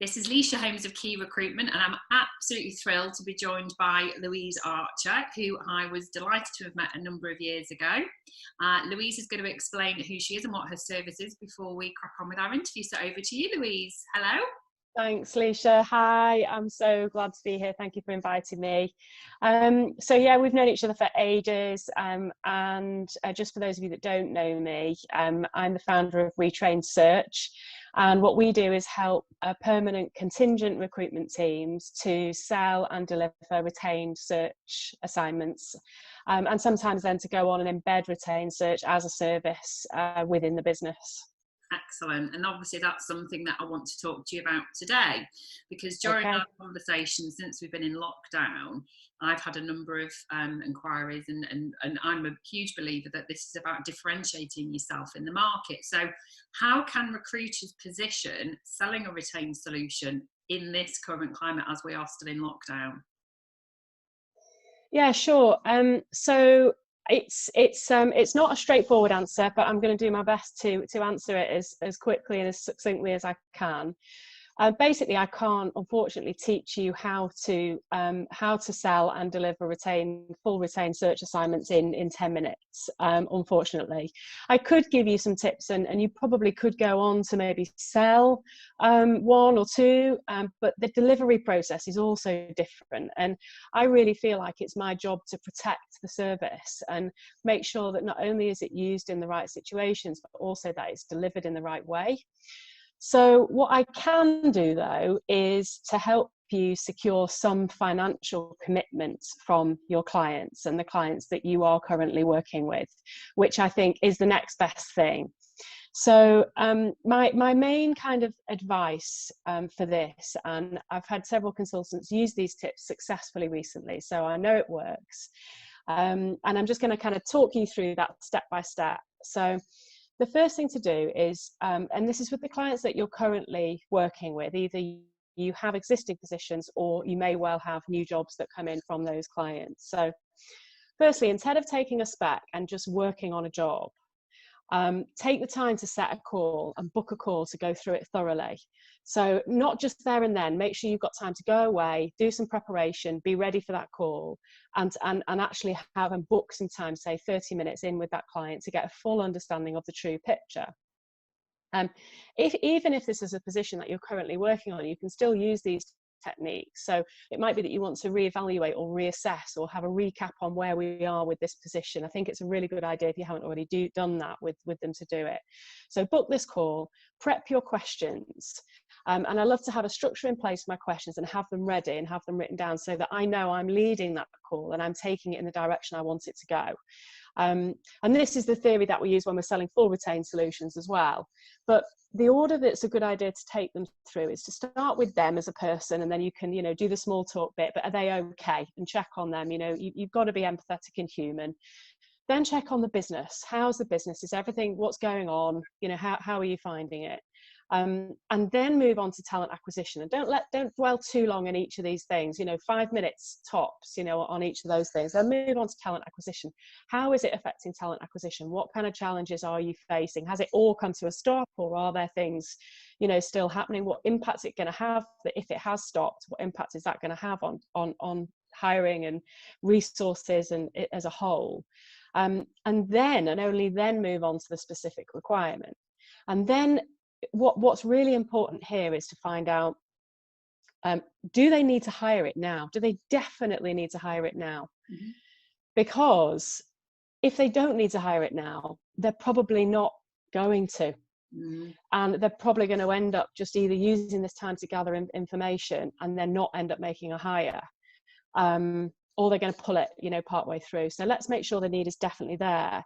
This is Lysha Holmes of Qui Recruitment, and I'm absolutely thrilled to be joined by Louise Archer, who I was delighted to have met a number of years ago. Louise is going to explain who she is and what her service is before we crack on with our interview. So over to you, Louise. Hello. Thanks, Lysha. Hi, I'm so glad to be here. Thank you for inviting me. So yeah, we've known each other for ages, and just for those of you that don't know me, I'm the founder of Retrained Search, and what we do is help permanent contingent recruitment teams to sell and deliver retained search assignments, and sometimes then to go on and embed retained search as a service within the business. Excellent. And obviously that's something that I want to talk to you about today, because during our conversation since we've been in lockdown, I've had a number of inquiries, and I'm a huge believer that this is about differentiating yourself in the market. So how can recruiters position selling a retained solution in this current climate as we are still in lockdown? Yeah, sure. So it's not a straightforward answer, but I'm going to do my best to answer it as quickly and as succinctly as I can. Basically, I can't unfortunately teach you how to sell and deliver full retained search assignments in 10 minutes. Unfortunately, I could give you some tips, and you probably could go on to maybe sell one or two, but the delivery process is also different. And I really feel like it's my job to protect the service and make sure that not only is it used in the right situations, but also that it's delivered in the right way. So what I can do, though, is to help you secure some financial commitments from your clients and the clients that you are currently working with, which I think is the next best thing. So my main kind of advice for this, and I've had several consultants use these tips successfully recently, so I know it works. And I'm just going to kind of talk you through that step by step. So the first thing to do is, and this is with the clients that you're currently working with, either you have existing positions or you may well have new jobs that come in from those clients. So firstly, instead of taking a spec and just working on a job, take the time to set a call and book a call to go through it thoroughly. So not just there and then, make sure you've got time to go away, do some preparation, be ready for that call, and actually have and book some time, say 30 minutes in with that client to get a full understanding of the true picture. Even if this is a position that you're currently working on, you can still use these techniques. So it might be that you want to reevaluate or reassess or have a recap on where we are with this position. I think it's a really good idea, if you haven't already done that, with them to do it. So book this call, prep your questions, and I love to have a structure in place for my questions and have them ready and have them written down so that I know I'm leading that call and I'm taking it in the direction I want it to go. And this is the theory that we use when we're selling full retained solutions as well. But the order that's a good idea to take them through is to start with them as a person, and then you can, do the small talk bit, but are they okay? And check on them. You've got to be empathetic and human. Then check on the business. How's the business? Is everything, what's going on? How are you finding it? And then move on to talent acquisition, and don't dwell too long in each of these things, 5 minutes tops, on each of those things. Then move on to talent acquisition. How is it affecting talent acquisition? What kind of challenges are you facing? Has it all come to a stop, or are there things, still happening? What impact is it going to have? If it has stopped, what impact is that going to have on hiring and resources and it as a whole? And only then move on to the specific requirement. And then what's really important here is to find out, do they need to hire it now? Do they definitely need to hire it now? Mm-hmm. Because if they don't need to hire it now, they're probably not going to. Mm-hmm. And they're probably going to end up just either using this time to gather information and then not end up making a hire. Or they're going to pull it, partway through. So let's make sure the need is definitely there.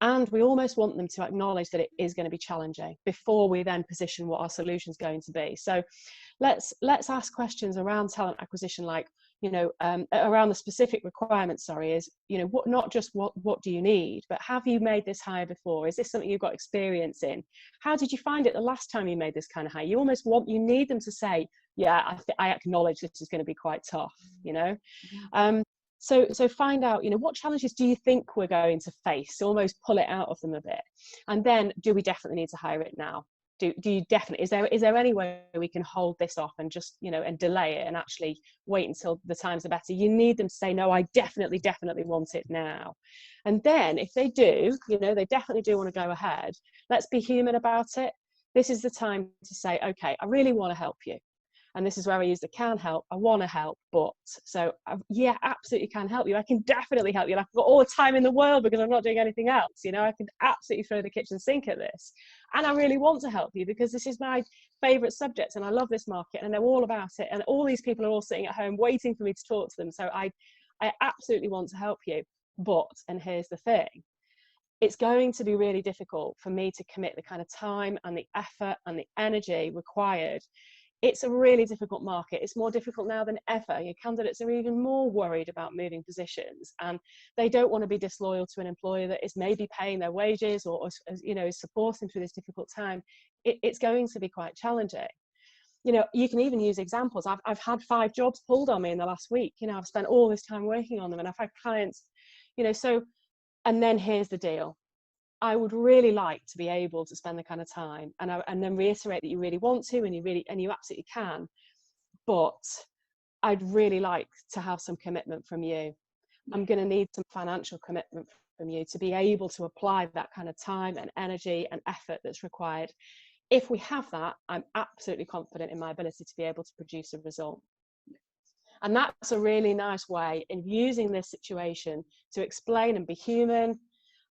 And we almost want them to acknowledge that it is going to be challenging before we then position what our solution is going to be. So let's ask questions around talent acquisition, like, around the specific requirements, not just what do you need, but have you made this hire before? Is this something you've got experience in? How did you find it the last time you made this kind of hire? You need them to say, yeah, I acknowledge this is going to be quite tough, So find out, what challenges do you think we're going to face? Almost pull it out of them a bit. And then, do we definitely need to hire it now? do you definitely, is there any way we can hold this off and just, you know, and delay it and actually wait until the times are better? You need them to say, no, I definitely want it now. And then if they do, you know, they definitely do want to go ahead, let's be human about it. This is the time to say, okay, I really want to help you. And this is where I use the can help. I want to help, but yeah, absolutely can help you. I can definitely help you. Like, I've got all the time in the world because I'm not doing anything else. You know, I can absolutely throw the kitchen sink at this. And I really want to help you because this is my favorite subject and I love this market and I know all about it. And all these people are all sitting at home waiting for me to talk to them. So I absolutely want to help you. But, and here's the thing, it's going to be really difficult for me to commit the kind of time and the effort and the energy required. It's a really difficult market. It's more difficult now than ever. Your candidates are even more worried about moving positions and they don't want to be disloyal to an employer that is maybe paying their wages or you know, is supporting through this difficult time. It's going to be quite challenging. You know, you can even use examples. I've had 5 jobs pulled on me in the last week. You know, I've spent all this time working on them and I've had clients, you know, so, and then here's the deal. I would really like to be able to spend the kind of time and then reiterate that you really want to and you absolutely can, but I'd really like to have some commitment from you. I'm going to need some financial commitment from you to be able to apply that kind of time and energy and effort that's required. If we have that, I'm absolutely confident in my ability to be able to produce a result. And that's a really nice way in using this situation to explain and be human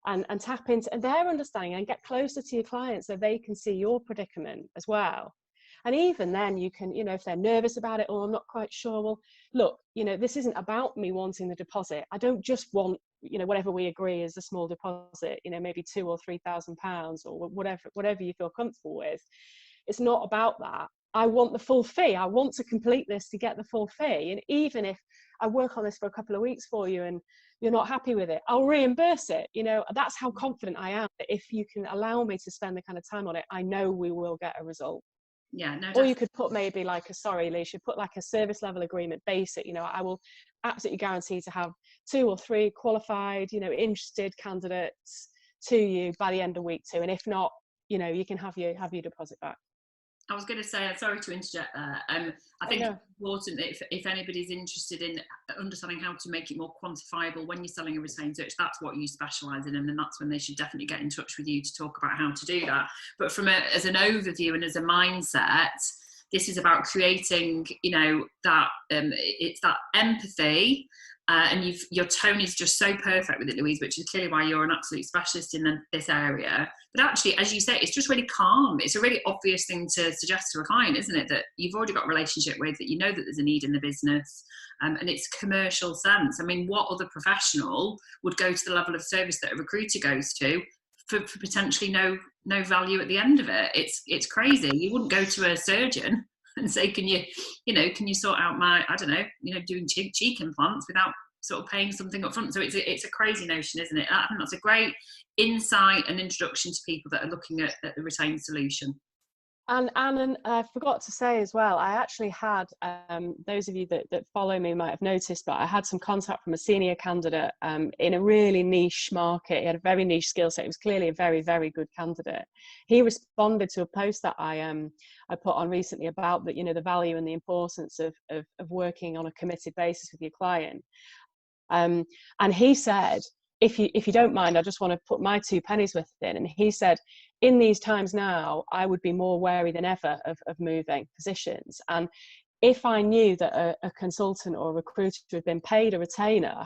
and tap into their understanding and get closer to your clients so they can see your predicament as well. And even then you can, you know, if they're nervous about it, or I'm not quite sure, well, look, you know, this isn't about me wanting the deposit. I don't just want, you know, whatever we agree is a small deposit, you know, maybe £2,000 or £3,000 or whatever you feel comfortable with. It's not about that. I want the full fee. I want to complete this to get the full fee. And even if I work on this for a couple of weeks for you and you're not happy with it, I'll reimburse it. You know, that's how confident I am that if you can allow me to spend the kind of time on it, I know we will get a result. Yeah, no. Or you could put maybe like Lysha, put like a service level agreement basic. You know, I will absolutely guarantee to have 2 or 3 qualified, you know, interested candidates to you by the end of week 2. And if not, you know, you can have your deposit back. I was going to say, sorry to interject there. I think it's important that if anybody's interested in understanding how to make it more quantifiable when you're selling a retained search, that's what you specialise in, and then that's when they should definitely get in touch with you to talk about how to do that. But from as an overview and as a mindset, this is about creating, you know, that it's that empathy. And your tone is just so perfect with it, Louise, which is clearly why you're an absolute specialist in this area. But actually, as you say, it's just really calm. It's a really obvious thing to suggest to a client, isn't it? That you've already got a relationship with, that you know that there's a need in the business, and it's commercial sense. I mean, what other professional would go to the level of service that a recruiter goes to for potentially no value at the end of it? It's crazy. You wouldn't go to a surgeon and say, can you sort out my, I don't know, you know, doing cheek implants without sort of paying something up front. So it's a crazy notion, isn't it? I think that's a great insight and introduction to people that are looking at the retained solution. And I forgot to say as well, I actually had, those of you that follow me might have noticed, but I had some contact from a senior candidate in a really niche market. He had a very niche skill set. He was clearly a very, very good candidate. He responded to a post that I put on recently about the, you know, the value and the importance of working on a committed basis with your client. And he said, if you don't mind, I just want to put my 2 pennies worth in. And he said, in these times now, I would be more wary than ever of moving positions. And if I knew that a consultant or a recruiter had been paid a retainer,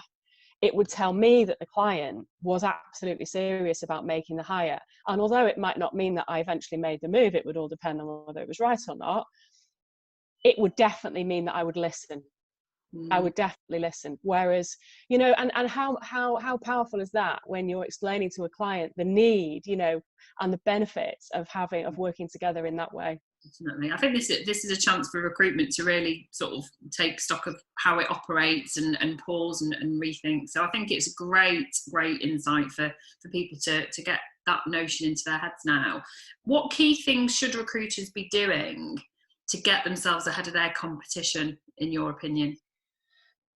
it would tell me that the client was absolutely serious about making the hire. And although it might not mean that I eventually made the move, it would all depend on whether it was right or not, it would definitely mean that I would listen. I would definitely listen. Whereas, you know, and how powerful is that when you're explaining to a client the need, you know, and the benefits of working together in that way. Definitely. I think this is a chance for recruitment to really sort of take stock of how it operates and pause and rethink. So I think it's a great insight for people to get that notion into their heads now. What key things should recruiters be doing to get themselves ahead of their competition, in your opinion?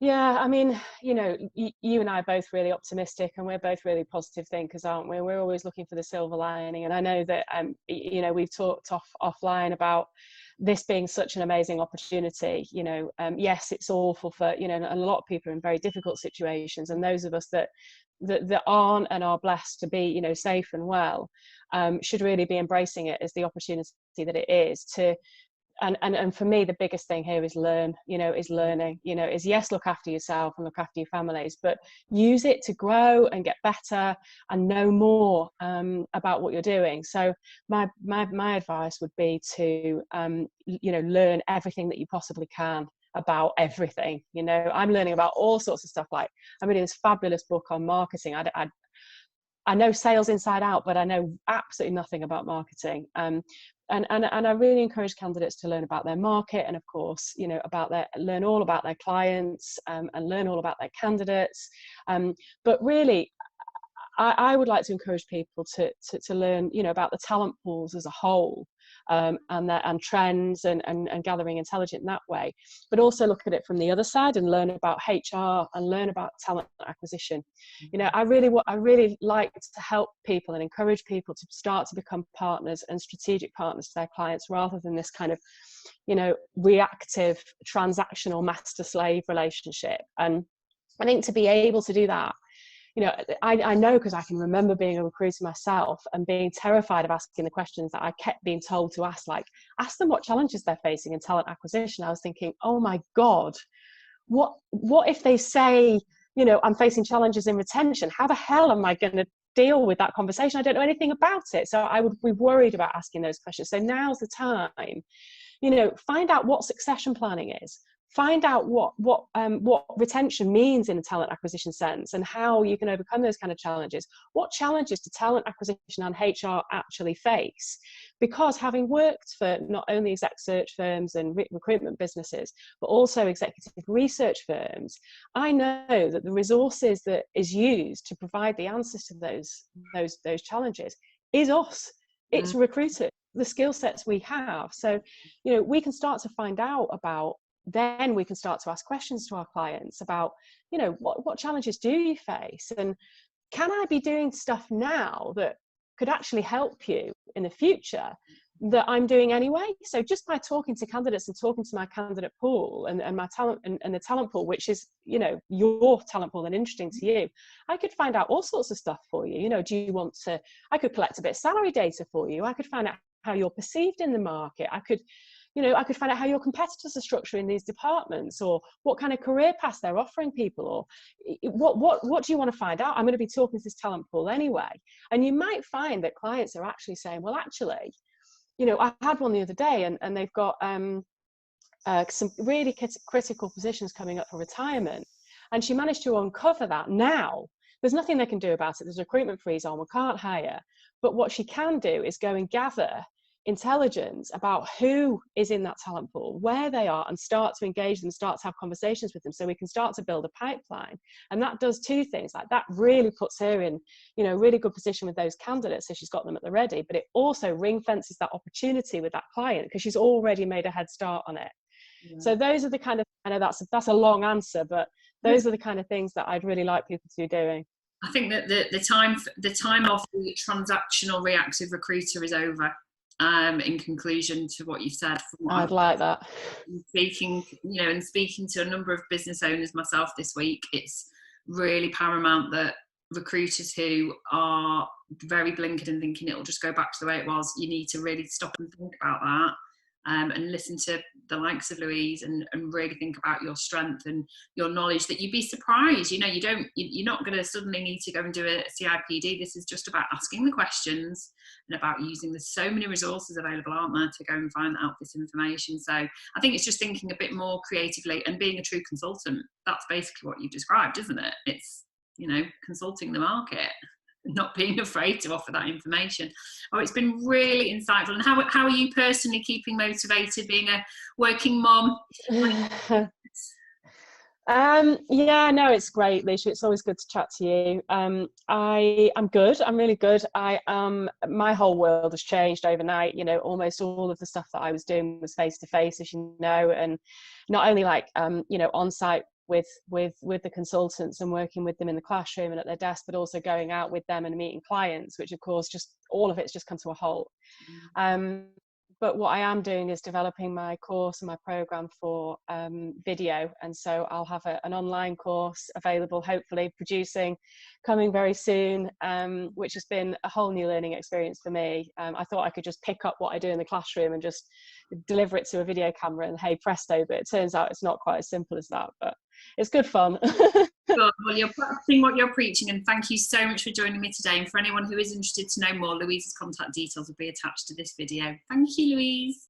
Yeah, I mean, you know, you and I are both really optimistic, and we're both really positive thinkers, aren't we? We're always looking for the silver lining. And I know that, you know, we've talked offline about this being such an amazing opportunity. You know, yes, it's awful for, you know, and a lot of people are in very difficult situations, and those of us that aren't and are blessed to be, you know, safe and well, should really be embracing it as the opportunity that it is to. And for me, the biggest thing here is learning, is yes, look after yourself and look after your families, but use it to grow and get better and know more about what you're doing. So my advice would be to, learn everything that you possibly can about everything. You know, I'm learning about all sorts of stuff. Like, I'm reading this fabulous book on marketing. I know sales inside out, but I know absolutely nothing about marketing. And I really encourage candidates to learn about their market, and of course, you know, learn all about their clients, and learn all about their candidates. But really, I would like to encourage people to learn, you know, about the talent pools as a whole, and trends, and gathering intelligence in that way, but also look at it from the other side and learn about HR and learn about talent acquisition. You know, I really like to help people and encourage people to start to become partners and strategic partners to their clients, rather than this kind of, you know, reactive transactional master slave relationship. And I think to be able to do that, you know, I know, because I can remember being a recruiter myself and being terrified of asking the questions that I kept being told to ask, like, ask them what challenges they're facing in talent acquisition. I was thinking, oh my God, what if they say, you know, I'm facing challenges in retention? How the hell am I going to deal with that conversation? I don't know anything about it. So I would be worried about asking those questions. So now's the time, you know, find out what succession planning is. Find out what retention means in a talent acquisition sense, and how you can overcome those kind of challenges. What challenges do talent acquisition and HR actually face? Because having worked for not only exec search firms and recruitment businesses, but also executive research firms, I know that the resources that is used to provide the answers to those challenges is us. It's recruiters, the skill sets we have. So, you know, we can start to find out about. Then we can start to ask questions to our clients about, you know, what challenges do you face, and can I be doing stuff now that could actually help you in the future that I'm doing anyway? So just by talking to candidates and talking to my candidate pool and my talent and the talent pool, which is, you know, your talent pool and interesting to you, I could find out all sorts of stuff for you. You know, do you want to, I could collect a bit of salary data for you. I could find out how you're perceived in the market. I could find out how your competitors are structuring these departments, or what kind of career paths they're offering people, or what do you want to find out? I'm going to be talking to this talent pool anyway. And you might find that clients are actually saying, well, actually, you know, I had one the other day, and they've got some really critical positions coming up for retirement, and she managed to uncover that. Now there's nothing they can do about it. There's a recruitment freeze on, we can't hire. But what she can do is go and gather intelligence about who is in that talent pool, where they are, and start to engage them, start to have conversations with them, so we can start to build a pipeline. And that does two things. Like, that really puts her in, you know, really good position with those candidates, so she's got them at the ready, but it also ring fences that opportunity with that client, because she's already made a head start on it. Yeah. So those are the kind of, I know that's a long answer, but those are the kind of things that I'd really like people to be doing. I think that the time of the transactional reactive recruiter is over. In conclusion to what you've said, I'd like that. Speaking to a number of business owners myself this week, it's really paramount that recruiters who are very blinkered and thinking it'll just go back to the way it was, you need to really stop and think about that. And listen to the likes of Louise and really think about your strength and your knowledge, that you'd be surprised. You know, you're not going to suddenly need to go and do a CIPD. This is just about asking the questions and about using, there's so many resources available, aren't there, to go and find out this information. So I think it's just thinking a bit more creatively and being a true consultant. That's basically what you've described, isn't it? It's, you know, consulting the market, not being afraid to offer that information. Oh, it's been really insightful. And how are you personally keeping motivated, being a working mom? Yeah, no, it's great, Lysha. It's always good to chat to you. I'm good. I'm really good. My whole world has changed overnight. You know, almost all of the stuff that I was doing was face to face, as you know, and not only like on-site with the consultants and working with them in the classroom and at their desk, but also going out with them and meeting clients, which of course just all of it's just come to a halt. But what I am doing is developing my course and my program for video, and so I'll have an online course available, hopefully coming very soon, which has been a whole new learning experience for me. I thought I could just pick up what I do in the classroom and just deliver it to a video camera and hey presto, but it turns out it's not quite as simple as that, but it's good fun. Good. Well, you're practicing what you're preaching, and thank you so much for joining me today. And for anyone who is interested to know more, Louise's contact details will be attached to this video. Thank you, Louise.